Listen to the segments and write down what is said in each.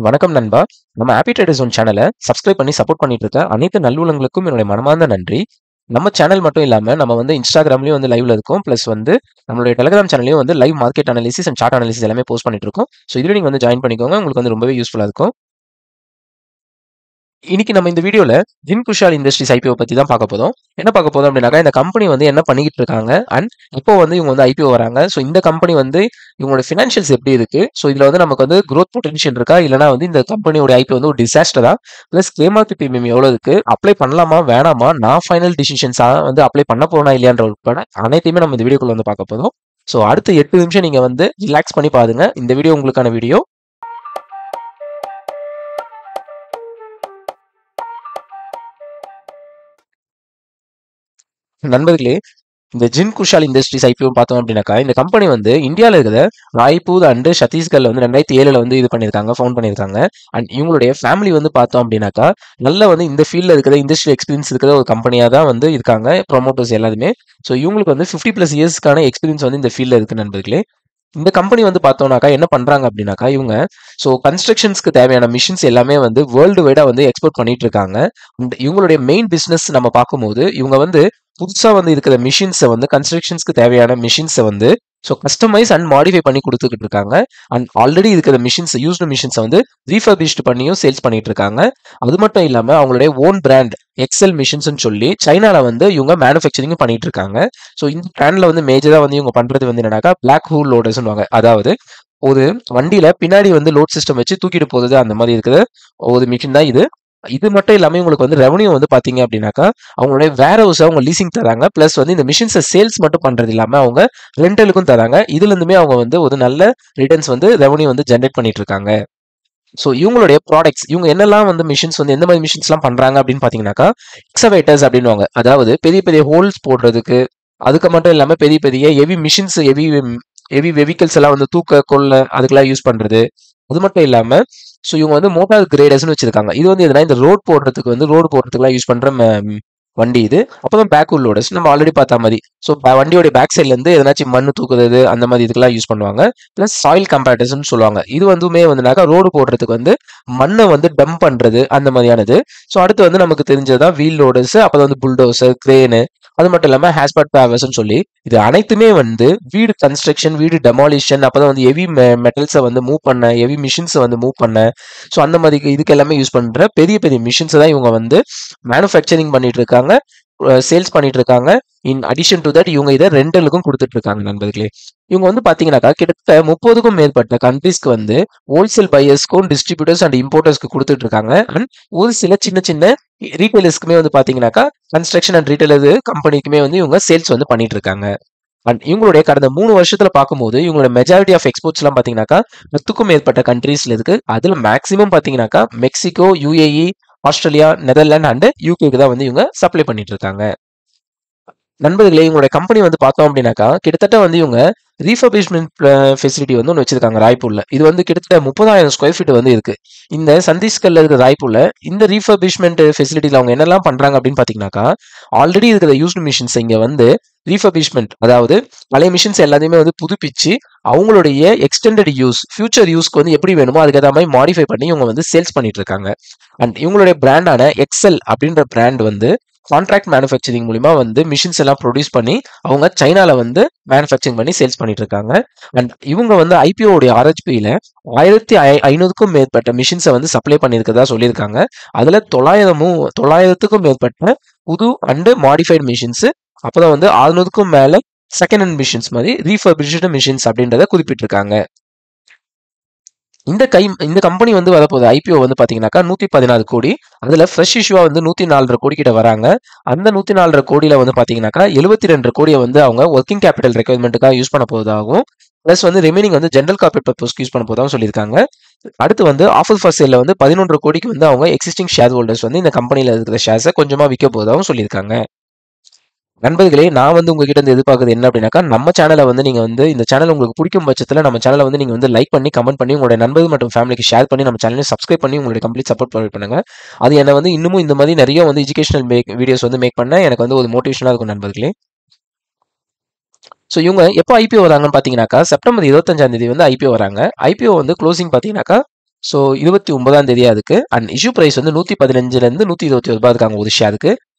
வணக்கம் நண்பா. நம்ம ஹாப்பி ட்ரேடர்ஸ் ஒன் சேனலை சப்ஸ்கிரைப் பண்ணி சப்போர்ட் பண்ணிட்டு இருக்க அனைத்து நல்லுள்ளங்களுக்கும் என்னுடைய மனமார்ந்த நன்றி. நம்ம சேனல் மட்டும் இல்லாம நம்ம வந்து இன்ஸ்டாகிராம்லயும் வந்து லைவ்ல இருக்கும். பிளஸ் வந்து நம்மளுடைய டெலிகிராம் சேனல்லையும் வந்து live market analysis and chart analysis எல்லாமே போஸ்ட் பண்ணிட்டு இருக்கோம். ஸோ இதுல நீங்க வந்து ஜாயின் பண்ணிக்கோங்க. உங்களுக்கு வந்து ரொம்பவே யூஸ்ஃபுல்லா இருக்கும். இன்னைக்கு நம்ம இந்த வீடியோல ஜின் குஷால் இண்டஸ்ட்ரீஸ் ஐபிஓ பத்தி தான் பார்க்க போறோம். என்ன பார்க்க போறோம் அப்படின்னாக்கா, இந்த கம்பெனி வந்து என்ன பண்ணிக்கிட்டு இருக்காங்க அண்ட் இப்போ வந்து இவங்க வந்து ஐபிஓ வராங்க. ஸோ இந்த கம்பெனி வந்து இவங்களோட ஃபினான்ஷியல்ஸ் எப்படி இருக்கு, ஸோ இதுல வந்து நமக்கு வந்து growth பொட்டன்ஷியல் இருக்கா, இல்லைனா வந்து இந்த கம்பெனியோட ஐபிஓ வந்து ஒரு டிசாஸ்டரா, பிளஸ் கேமார்க் பிரீமியம் எவ்வளவு இருக்கு, அப்ளை பண்ணலாமா வேணாமா, நான் ஃபைனல் டிசிஷன்ஸா வந்து அப்ளை பண்ண போறேனா இல்லையான்ற உட்பட அனைத்தையுமே நம்ம இந்த வீடியோக்குள்ள வந்து பார்க்க போறோம். ஸோ அடுத்த 8 நிமிஷம் நீங்க வந்து ரிலாக்ஸ் பண்ணி பாருங்க. இந்த வீடியோ உங்களுக்கான வீடியோ. நண்பர்களே, இந்த ஜின் குஷால் இண்டஸ்ட்ரீஸ் ஐபிஓ பார்த்தோம் அப்படின்னாக்கா, இந்த கம்பெனி வந்து இந்தியாவில் இருக்கிற ராய்ப்பூர் அண்ட் சத்தீஸ்கர்ல வந்து 2007 வந்து இது பண்ணியிருக்காங்க, ஃபவுண்ட் பண்ணியிருக்காங்க. அண்ட் இவங்களுடைய ஃபேமிலி வந்து பார்த்தோம் அப்படின்னாக்கா, நல்ல வந்து இந்த ஃபீல்டில் இருக்கிற இண்டஸ்ட்ரியல் எக்ஸ்பீரியன்ஸ் இருக்கிற ஒரு கம்பெனியாக தான் வந்து இருக்காங்க, ப்ரொமோட்டர்ஸ் எல்லாருமே. ஸோ இவங்களுக்கு வந்து 50+ இயர்ஸ்க்கான எக்ஸ்பீரியன்ஸ் வந்து இந்த ஃபீல்டில் இருக்கு நண்பர்களே. இந்த கம்பெனி வந்து பார்த்தோம்னாக்கா என்ன பண்றாங்க அப்படின்னாக்கா, இவங்க ஸோ கன்ஸ்ட்ரக்ஷன்ஸ்க்கு தேவையான மிஷின்ஸ் எல்லாமே வந்து வேர்ல்டு வைடா வந்து எக்ஸ்போர்ட் பண்ணிட்டு இருக்காங்க. அண்ட் இவங்களுடைய மெயின் பிசினஸ் நம்ம பார்க்கும்போது, இவங்க வந்து புதுசா வந்து இருக்கிற மிஷின்ஸை வந்து கன்ஸ்ட்ரக்ஷன்ஸ்க்கு தேவையான மிஷின்ஸை வந்து ஸோ கஸ்டமைஸ் அண்ட் மாடிஃபை பண்ணி கொடுத்துக்கிட்டு இருக்காங்க. அண்ட் ஆல்ரெடி இருக்கிற மிஷின்ஸ், யூஸ்டு மிஷின்ஸை வந்து ரீஃபர்பிஷ்ட் பண்ணியும் சேல்ஸ் பண்ணிட்டு இருக்காங்க. அது மட்டும் இல்லாம அவங்களுடைய ஓன் பிராண்ட் எக்ஸல் மிஷின்ஸ்னு சொல்லி சைனால வந்து இவங்க மேனுஃபேக்சரிங் பண்ணிட்டு இருக்காங்க. ஸோ இந்த பிராண்ட்ல வந்து மேஜரா வந்து இவங்க பண்றது வந்து என்னன்னாக்கா, பிளாக் ஹூல் லோடர்ஸ்னுவாங்க. அதாவது ஒரு வண்டியில பின்னாடி வந்து லோட் சிஸ்டம் வச்சு தூக்கிட்டு போகுது, அந்த மாதிரி இருக்கிற ஒரு மிஷின் தான் இது. இது மட்டும் இல்லாம உங்களுக்கு வந்து ரெவன்யூ வந்து பாத்தீங்க அப்படின்னாக்கா, அவங்களுடைய வேர் ஹவுஸ் அவங்க லீசிங் தராங்க. பிளஸ் வந்து இந்த மிஷின்ஸை சேல்ஸ் மட்டும் பண்றது இல்லாம அவங்க ரெண்டலுக்கும் தராங்க. இதுல இருந்துமே அவங்க வந்து ஒரு நல்ல ரிட்டர்ன்ஸ் வந்து ரெவன்யூ வந்து ஜென்ரேட் பண்ணிட்டு இருக்காங்க. ஸோ இவங்களுடைய ப்ராடக்ட்ஸ், இவங்க என்னெல்லாம் வந்து மிஷின்ஸ் வந்து எந்த மாதிரி மிஷின்ஸ்லாம் பண்றாங்க அப்படின்னு பாத்தீங்கன்னாக்கா, எக்ஸவேட்டர்ஸ் அப்படின்னுவாங்க. அதாவது பெரிய பெரிய ஹோல்ஸ் போடுறதுக்கு, அதுக்கு மட்டும் இல்லாம பெரிய பெரிய heavy machines, heavy heavy vehicles எல்லாம் வந்து தூக்க கொள்ள அதுக்கெல்லாம் யூஸ் பண்றது. அது மட்டும் இல்லாம ஸோ இவங்க வந்து மோட்டார் கிரேடர்ஸ்னு வச்சிருக்காங்க. இது வந்து எதுனா இந்த ரோடு போடுறதுக்குலாம் யூஸ் பண்ற வண்டி இது. அப்புறம் பேக்ஹூல் லோடர்ஸ் நம்ம ஆல்ரெடி பார்த்த மாதிரி. ஸோ வண்டியோட பேக் சைட்ல இருந்து எதனாச்சும் மண்ணு தூக்குறது அந்த மாதிரி இதுக்கெல்லாம் யூஸ் பண்ணுவாங்க. பிளஸ் சாயில் கம்பேட்டர்ஸ்னு சொல்லுவாங்க. இது வந்துமே வந்துனாக்கா ரோடு போடுறதுக்கு வந்து மண்ணை வந்து டம்ப் பண்றது அந்த மாதிரியானது. ஸோ அடுத்து வந்து நமக்கு தெரிஞ்சதுதான் வீல் லோடர்ஸ், அப்புறம் வந்து புல்டோசர், கிரேனு, அது மட்டும் இல்லாம ஹேஸ்பாட் பேவர்ஸ்னு சொல்லி இது அனைத்துமே வந்து வீடு கன்ஸ்ட்ரக்ஷன், வீடு டெமாலிஷன், அப்பதான் வந்து ஹெவி மெட்டல்ஸை வந்து மூவ் பண்ண, ஹெவி மிஷின்ஸை வந்து மூவ் பண்ண, ஸோ அந்த மாதிரி இதுக்கு எல்லாமே யூஸ் பண்ற பெரிய பெரிய மிஷின்ஸ் தான் இவங்க வந்து மேனுஃபேக்சரிங் பண்ணிட்டு இருக்காங்க, சேல்ஸ் பண்ணிட்டு இருக்காங்க. இன் அடிஷன் டு தட் இவங்க இதை ரெண்டலுக்கும் கொடுத்துட்டு இருக்காங்க நண்பர்களே. இவங்க வந்து பாத்தீங்கன்னாக்கா கிட்டத்தட்ட 30க்கும் மேற்பட்ட கண்ட்ரீஸ்க்கு வந்து ஹோல்சேல் பையர்ஸ்க்கும் டிஸ்ட்ரிபியூட்டர்ஸ் அண்ட் இம்போர்ட்டர்ஸ்க்கு கொடுத்துட்டு இருக்காங்க. அண்ட் ஒரு சில சின்ன சின்ன ரீட்டைலர்ஸ்க்குமே வந்து பாத்தீங்கன்னாக்கா கன்ஸ்ட்ரக்ஷன் அண்ட் ரீட்டைலர் கம்பெனிக்குமே வந்து இவங்க சேல்ஸ் வந்து பண்ணிட்டு இருக்காங்க. அண்ட் இவங்களுடைய கடந்த 3 வருஷத்துல பார்க்கும்போது இவங்களோட மெஜாரிட்டி ஆஃப் எக்ஸ்போர்ட்ஸ் எல்லாம் பாத்தீங்கன்னாக்கா 10க்கும் மேற்பட்ட கண்ட்ரீஸ்ல இருக்கு. அதுல மேக்ஸிமம் பாத்தீங்கன்னாக்கா Mexico, UAE, Australia, Netherlands and யூகேக்கு தான் வந்து இவங்க சப்ளை பண்ணிட்டு இருக்காங்க. நண்பர்களே, இவங்களுடைய கம்பெனி வந்து பார்த்தோம் அப்படின்னாக்கா கிட்டத்தட்ட வந்து இவங்க ரீஃபர்பிஷ்மெண்ட் ஃபெசிலிட்டி வந்து ஒன்று வச்சிருக்காங்க ராய்ப்பூர்ல. இது வந்து கிட்டத்தட்ட 30,000 ஸ்கொயர் ஃபீட் வந்து இருக்கு இந்த சத்தீஸ்கர்ல இருக்கிற ராய்ப்பூர்ல. இந்த ரீஃபர்பிஷ்மெண்ட் ஃபெசிலிட்டியில் அவங்க என்னெல்லாம் பண்றாங்க அப்படின்னு பாத்தீங்கன்னாக்கா, ஆல்ரெடி இருக்கிற யூஸ்டு மிஷின்ஸ் இங்க வந்து ரீஃபர்பிஷ்மெண்ட், அதாவது பழைய மிஷின்ஸ் எல்லாத்தையுமே வந்து புதுப்பிச்சு அவங்களுடைய எக்ஸ்டெண்டட் யூஸ், ஃபியூச்சர் யூஸ்க்கு வந்து எப்படி வேணுமோ அதுக்கேற்ற மாதிரி மாடிஃபை பண்ணி இவங்க வந்து சேல்ஸ் பண்ணிட்டு இருக்காங்க. அண்ட் இவங்களுடைய பிராண்டான எக்ஸல் அப்படின்ற பிராண்ட் வந்து கான்ட்ராக்ட் மேனுஃபேக்சரிங் மூலியமா வந்து மிஷின்ஸ் எல்லாம் ப்ரொடியூஸ் பண்ணி அவங்க சைனால வந்து மேனுஃபேக்சரிங் பண்ணி சேல்ஸ் பண்ணிட்டு இருக்காங்க. அண்ட் இவங்க வந்து ஐபிஓ உடைய RHPல 1500க்கும் மேற்பட்ட மிஷின்ஸை வந்து சப்ளை பண்ணியிருக்கிறதா சொல்லியிருக்காங்க. அதுல 900க்கும் மேற்பட்ட புது அண்ட் மாடிஃபைடு மிஷின்ஸ், அப்பதான் வந்து 600க்கும் மேல செகண்ட் ஹேண்ட் மிஷின்ஸ் மாதிரி ரீஃபர்பிஷ்டு மிஷின்ஸ் அப்படின்றத குறிப்பிட்டிருக்காங்க. இந்த கம்பெனி வந்து வரப்போகுது ஐபிஓ வந்து பாத்தீங்கன்னாக்கா 116 கோடி. அதுல ஃப்ரெஷ் இஷ்யூவா வந்து 104 கோடி கிட்ட வராங்க. அந்த 104 கோடியில வந்து பாத்தீங்கன்னாக்கா 72 கோடியை வந்து அவங்க ஒர்க்கிங் கேபிட்டல் ரெக்யர்மெண்ட்டுக்காக யூஸ் பண்ண போவதாகவும், பிளஸ் வந்து ரிமைனிங் வந்து ஜென்ரல் கார்பரேட் பர்பஸ்க்கு யூஸ் பண்ண போதாகவும் சொல்லியிருக்காங்க. அடுத்து வந்து ஆஃபர் ஃபார் சேல்ல வந்து 11 கோடிக்கு வந்து அவங்க எக்ஸிஸ்டிங் ஷேர் ஹோல்டர்ஸ் வந்து இந்த கம்பெனில இருக்கிற ஷேர்ஸை கொஞ்சமா விற்க போவதாகவும் சொல்லியிருக்காங்க. நண்பர்களே, நான் வந்து உங்ககிட்ட இருந்து எதிர்பார்க்குறது என்ன அப்படின்னாக்கா, நம்ம சேனலை வந்து நீங்க வந்து இந்த சேனல் உங்களுக்கு பிடிக்கும் பட்சத்தில் நம்ம சேனலை வந்து நீங்க வந்து லைக் பண்ணி, கமெண்ட் பண்ணி, உங்களுடைய நண்பர்கள் மற்றும் ஃபேமிலிக்கு ஷேர் பண்ணி, நம்ம சேனலை சப்ஸ்கிரைப் பண்ணி உங்களுடைய கம்ப்ளீட் சப்போர்ட் ப்ரொவைட் பண்ணுங்க. அது என்ன வந்து இன்னமும் இந்த மாதிரி நிறைய வந்து எஜுகேஷனல் வீடியோஸ் வந்து மேக் பண்ண எனக்கு வந்து ஒரு மோட்டிவேஷனாக இருக்கும் நண்பர்களே. ஸோ இவங்க எப்போ ஐபிஓ வராங்கன்னு பார்த்தீங்கன்னாக்கா, செப்டம்பர் 25ஆம் தேதி வந்து ஐபிஓ வராங்க. ஐபிஓ வந்து க்ளோசிங் பார்த்தீங்கன்னாக்கா ஸோ 29ஆம் தேதி அதுக்கு. அண்ட் இஷ்யூ பிரைஸ் வந்து 115லேருந்து 121 ரூபாய் இருக்காங்க ஒரு ஷேருக்கு.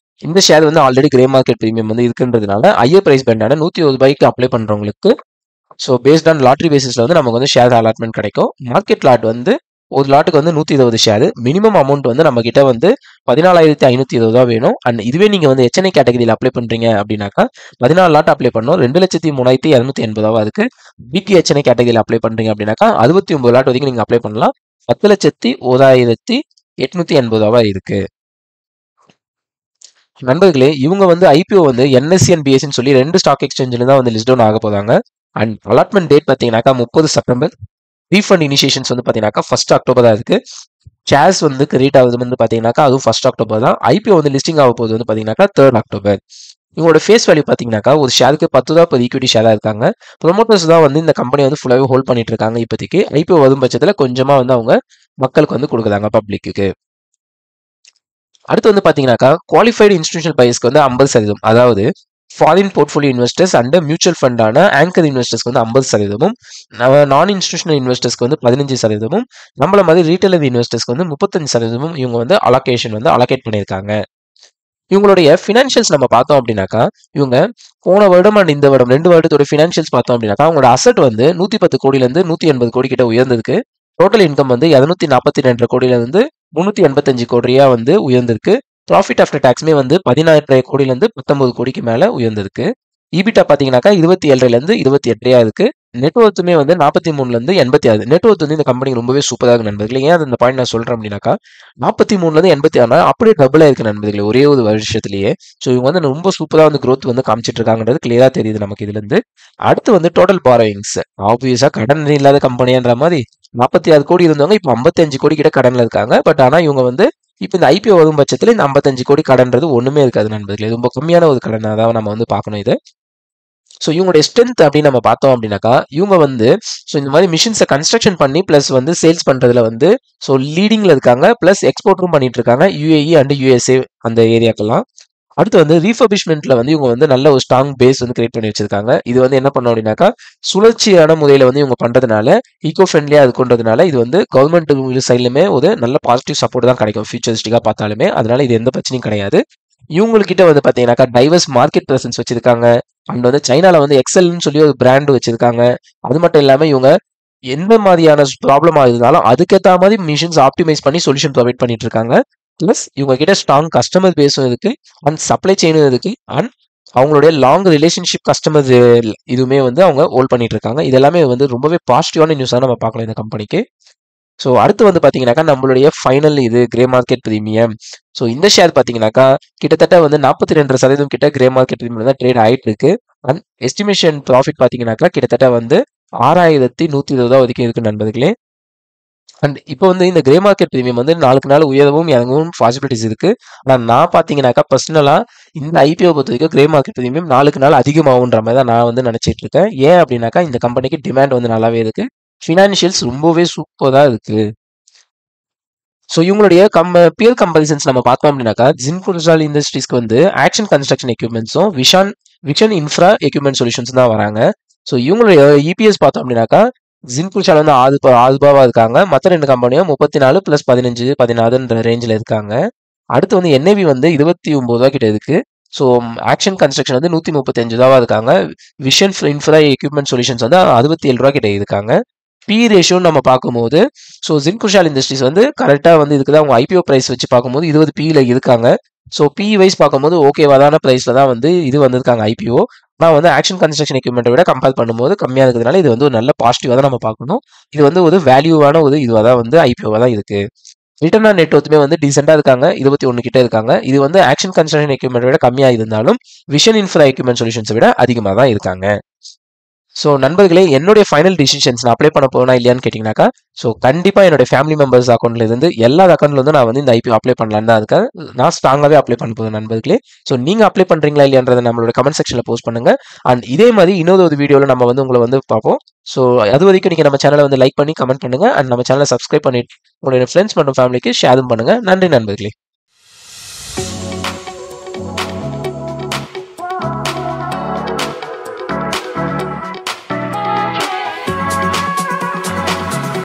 இந்த ஷேர் வந்து ஆல்ரெடி கிரே மார்க்கெட் ப்ரீமியம் வந்து இருக்குன்றதுனால ஹையர் பிரைஸ் பேண்டான 120 ரூபாய்க்கு அப்ளை பண்றவங்களுக்கு ஸோ பேஸ்ட் ஆன் லாட்ரி பேசிஸ்ல வந்து நமக்கு வந்து ஷேர் அலாட்மெண்ட் கிடைக்கும். மார்க்கெட் லாட் வந்து ஒரு லாட்டுக்கு வந்து 120 ஷேர். மினிமம் அமௌண்ட் வந்து நம்ம கிட்ட வந்து 14,520 வேணும். அண்ட் இதுவே நீங்க வந்து HNI கேட்டகரியில் அப்ளை பண்றீங்க அப்படின்னாக்கா 14 லாட் அப்ளை பண்ணணும். 2,03,280 அதுக்கு. பிடி HNI கேட்டகரியில் அப்ளை பண்றீங்க அப்படின்னாக்கா 69 லாட் வரைக்கும் நீங்க அப்ளை பண்ணலாம். 10,01,880 இருக்கு. நண்பர்களே, இவங்க வந்து ஐபிஓ வந்து NSE and BSE சொல்லி 2 ஸ்டாக் எக்ஸ்சேஞ்சில் தான் வந்து லிஸ்ட் டவுன் ஆக போதாங்க. அண்ட் அலாட்மெண்ட் டேட் பார்த்தீங்கன்னாக்கா 30 செப்டம்பர். ரீஃபண்ட் இனிஷியேஷன்ஸ் வந்து பார்த்தீங்கன்னாக்கா 1 அக்டோபர் தான் இருக்கு. ஷேர்ஸ் வந்து கிரியேட் ஆகுது வந்து பார்த்தீங்கன்னாக்கா அதுவும் 1 அக்டோபர் தான். ஐபிஓ வந்து லிஸ்டிங் ஆக போகுது வந்து பார்த்தீங்கன்னாக்கா 3 அக்டோபர். இவங்களோட ஃபேஸ் வேல்யூ பார்த்தீங்கன்னாக்கா ஒரு ஷேருக்கு 10 ரூபா per ஈக்விட்டி ஷேராக இருக்காங்க. ப்ரொமோட்டர்ஸ் தான் வந்து இந்த கம்பெனி வந்து ஃபுல்லாகவே ஹோல்ட் பண்ணிட்டு இருக்காங்க இப்போதைக்கு. ஐபிஓ வரும் பட்சத்தில் கொஞ்சமாக வந்து அவங்க மக்களுக்கு வந்து கொடுக்குறாங்க பப்ளிக்கு. அடுத்து வந்து பார்த்தீங்கன்னாக்கா குவாலிஃபைடு இன்ஸ்டிடியூஷனல் பையர்ஸ்க்கு வந்து 50%, அதாவது foreign portfolio investors and mutual ஃபண்டான ஆங்கர் இன்வெஸ்டர்ஸ்க்கு வந்து 50%, நான் இன்ஸ்டிடியூஷனல் இன்வெஸ்டர்ஸ்க்கு வந்து 15%, நம்மள மாதிரி ரீட்டைலர் இன்வெஸ்டர்ஸ்க்கு வந்து 35% இவங்க வந்து அலோகேஷன் வந்து அலோகேட் பண்ணியிருக்காங்க. இவங்களுடைய ஃபினான்ஷியல்ஸ் நம்ம பார்த்தோம் அப்படின்னாக்கா இவங்க போன வருடம் அண்ட் இந்த வருடம் 2 வருடத்தோட ஃபினான்ஷியல்ஸ் பார்த்தோம் அப்படின்னாக்கா அவங்களோட அசட் வந்து 110 கோடியிலேருந்து 180 கோடி கிட்ட உயர்ந்திருக்கு. டோட்டல் இன்கம் வந்து 242 கோடியிலேருந்து 385 கோடியா வந்து உயர்ந்திருக்கு. ப்ராஃபிட் ஆஃப்டர் டாக்ஸ்மே வந்து 16 கோடியிலேருந்து 19 கோடிக்கு மேலே உயர்ந்திருக்கு. ஈபிட்டா பார்த்தீங்கன்னாக்கா 27லேருந்து 28 இருக்கு. நெட்ஒர்த்துமே வந்து 43லேருந்து 86. நெட்ஒர்த் வந்து இந்த கம்பெனி ரொம்பவே சூப்பராக இருக்கு நண்பர்களே. ஏன் அந்த பாயிண்ட் நான் சொல்றேன் அப்படின்னாக்கா 43லேருந்து 86 அப்படியே டபுள் ஆயிருக்கு நண்பர்களே ஒரே ஒரு வருஷத்துலயே. ஸோ இவங்க வந்து ரொம்ப சூப்பராக வந்து growth வந்து காமிச்சிட்டு இருக்காங்கன்றது கிளியரா தெரியுது நமக்கு இதுல இருந்து. அடுத்து வந்து டோட்டல் பாரோயிங்ஸ், ஆப்வியஸா கடன் இல்லாத கம்பெனின்ற மாதிரி 46 கோடி இருந்தவங்க இப்போ 55 கோடி கிட்ட கடன்ல இருக்காங்க. பட் ஆனா இவங்க வந்து இப்போ இந்த ஐபிஓ வரும் பட்சத்தில் இந்த 55 கோடி கடன்றது ஒண்ணுமே இருக்காது நண்பர்களே. ரொம்ப கம்மியான ஒரு கடன் தான் நம்ம வந்து பார்க்கணும் இது. ஸோ இவங்களுடைய ஸ்ட்ரென்த் அப்படின்னு நம்ம பார்த்தோம் அப்படின்னாக்கா இவங்க வந்து ஸோ இந்த மாதிரி மிஷின்ஸை கன்ஸ்ட்ரக்ஷன் பண்ணி ப்ளஸ் வந்து சேல்ஸ் பண்றதுல வந்து ஸோ லீடிங்ல இருக்காங்க. ப்ளஸ் எக்ஸ்போர்ட்டும் பண்ணிட்டு இருக்காங்க UAE அண்ட் USA அந்த ஏரியாக்கெல்லாம். அடுத்து வந்து ரீஃபர்பிஷ்மெண்ட்ல வந்து இவங்க வந்து நல்ல ஒரு ஸ்ட்ராங் பேஸ் வந்து கிரியேட் பண்ணி வச்சிருக்காங்க. இது வந்து என்ன பண்ணோம் அப்படின்னாக்கா சுழற்சியான முறையில வந்து இவங்க பண்றதுனால ஈகோ ஃப்ரெண்ட்லியா அது கொண்டதுனால இது வந்து கவர்மெண்ட் சைட்லுமே ஒரு நல்ல பாசிட்டிவ் சப்போர்ட் தான் கிடைக்கும் ஃபியூச்சரிஸ்டிக்கா பார்த்தாலுமே. அதனால இது எந்த பிரச்சனையும் கிடையாது. இவங்ககிட்ட வந்து பாத்தீங்கன்னாக்கா டைவர்ஸ் மார்க்கெட் பிரசன்ஸ் வச்சிருக்காங்க. அண்ட் வந்து சைனால வந்து எக்ஸல்னு சொல்லி ஒரு பிராண்ட் வச்சிருக்காங்க. அது மட்டும் இல்லாம இவங்க எந்த மாதிரியான ப்ராப்ளம் இருந்தாலும் அதுக்கேற்ற மாதிரி மிஷின்ஸ் ஆப்டிமைஸ் பண்ணி சொல்யூஷன் ப்ரொவைட் பண்ணிட்டு இருக்காங்க. பிளஸ் இவங்க கிட்ட ஸ்ட்ராங் கஸ்டமர் பேஸும் இருக்கு அண்ட் சப்ளை செயினும் இருக்கு அண்ட் அவங்களுடைய லாங் ரிலேஷன்ஷிப் கஸ்டமர் இதுவுமே வந்து அவங்க ஹோல்ட் பண்ணிட்டு இருக்காங்க. இது எல்லாமே வந்து ரொம்பவே பாசிட்டிவான நியூஸாக நம்ம பார்க்கலாம் இந்த கம்பெனிக்கு. ஸோ அடுத்து வந்து பார்த்தீங்கன்னாக்கா நம்மளுடைய ஃபைனல் இது கிரே மார்க்கெட் ப்ரீமியம். ஸோ இந்த ஷேர் பார்த்தீங்கன்னாக்கா கிட்டத்தட்ட வந்து 42% கிட்ட கிரே மார்க்கெட் ப்ரீமியம் தான் ட்ரேட் ஆயிட்டு இருக்கு. அண்ட் எஸ்டிமேஷன் ப்ராஃபிட் பார்த்தீங்கன்னாக்கா கிட்டத்தட்ட வந்து 6,120 வரைக்கும் இருக்கு நண்பர்களே. அண்ட் இப்போ வந்து இந்த கிரே மார்க்கெட் ப்ரீமியம் வந்து நாளுக்கு நாள் உயரவும் இறங்கவும் பாசிபிலிட்டிஸ் இருக்கு. ஆனால் நான் பார்த்தீங்கன்னாக்கா பர்சனலா இந்த ஐபிஓ பொறுத்த வரைக்கும் கிரே மார்க்கெட் ப்ரீமியம் நாளுக்கு நாள் அதிகமாகுன்ற மாதிரி தான் நான் வந்து நினைச்சிட்டு இருக்கேன். ஏன் அப்படின்னாக்கா இந்த கம்பெனிக்கு டிமாண்ட் வந்து நல்லாவே இருக்கு. ஃபினான்ஷியல்ஸ் ரொம்பவே சூப்பராக இருக்கு. ஸோ இவங்களுடைய பியர் கம்பரிசன்ஸ் நம்ம பார்த்தோம் அப்படின்னாக்கா ஜின்குஷால் இண்டஸ்ட்ரீஸ்க்கு வந்து ஆக்ஷன் கன்ஸ்ட்ரக்ஷன் எக்யூப்மெண்ட்ஸும் விஷன் இன்ஃப்ரா எக்யூப்மெண்ட் சொல்யூஷன்ஸ் தான் வராங்க. ஸோ இவங்களுடைய இபிஎஸ் பார்த்தோம் அப்படின்னாக்கா ஜின்குஷால் வந்து 6 ரூபாவா இருக்காங்க. மற்ற 2 கம்பெனியும் 34 + 15 16ன்ற ரேஞ்சில் இருக்காங்க. அடுத்து வந்து என்ஏவி வந்து 29 ரூபா கிட்ட இருக்கு. ஸோ ஆக்ஷன் கன்ஸ்ட்ரக்ஷன் வந்து 135 ரூபாவா இருக்காங்க. விஷன் இன்ஃப்ரா எக்யூப்மெண்ட் சொல்யூஷன்ஸ் வந்து 67 ரூபா கிட்ட இருக்காங்க. பி ரேஷியோன்னு நம்ம பார்க்கும்போது ஸோ ஜின்குஷால் இண்டஸ்ட்ரீஸ் வந்து கரெக்டாக வந்து இதுக்கு தான் அவங்க ஐபிஓ ப்ரைஸ் வச்சு பார்க்கும்போது 20 பியில் இருக்காங்க. ஸோ பி வைஸ் பார்க்கும்போது ஓகேவாதான ப்ரைஸில் தான் வந்து இது வந்திருக்காங்க ஐபிஓ. ஆனால் வந்து ஆக்ஷன் கன்ஸ்ட்ரக்ஷன் எக்யூப்மெண்ட்டை விட கம்பேர் பண்ணும்போது கம்மியாக இருக்கிறதுனால இது வந்து ஒரு நல்ல பாசிட்டிவாக தான் நம்ம பார்க்கணும். இது வந்து ஒரு வேல்யூவான ஒரு இதுவாக தான் வந்து ஐபிஓவாக தான் இருக்கு. ரிட்டர்ன் ஆன் நெட் ஒர்த்துமே வந்து டீசெண்டாக இருக்காங்க. 21 கிட்ட இருக்காங்க. இது வந்து ஆக்ஷன் கன்ஸ்ட்ரக்ஷன் எக்யூப்மெண்ட்டை விட கம்மியாக இருந்தாலும் விஷன் இன்ஃப்ரா எக்யூப்மெண்ட் சொல்யூஷன்ஸை விட அதிகமாக தான் இருக்காங்க. ஸோ நண்பர்களே, என்னுடைய ஃபைனல் டிசிஷன்ஸ் நான் அப்ளை பண்ண போனா இல்லையான்னு கேட்டிங்கனாக்கா ஸோ கண்டிப்பாக என்னோட ஃபேமிலி மெம்பர்ஸ் அக்கௌண்ட்ல இருந்து எல்லா அக்கௌண்ட்ல வந்து நான் வந்து இந்த ஐபிஓ அப்ளை பண்ணலான்னு தான் இருக்கேன். நான் ஸ்ட்ராங்காகவே அப்ளை பண்ண போகிறேன் நண்பர்களே. ஸோ நீங்கள் அப்ளை பண்ணுறீங்களா இல்லையான்றதை நம்மளோட கமெண்ட் செக்ஷனில் போஸ்ட் பண்ணுங்க. அண்ட் இதே மாதிரி இன்னொரு வீடியோவில் நம்ம வந்து உங்களை வந்து பார்ப்போம். ஸோ அது வரைக்கும் நீங்கள் நம்ம சேனலை வந்து லைக் பண்ணி கமெண்ட் பண்ணுங்க. அண்ட் நம்ம சேனலை சப்ஸ்கிரைப் பண்ணிட்டு உங்களுடைய ஃப்ரெண்ட்ஸ் மற்றும் ஃபேமிலிக்கு ஷேரும் பண்ணுங்க. நன்றி நண்பர்களே.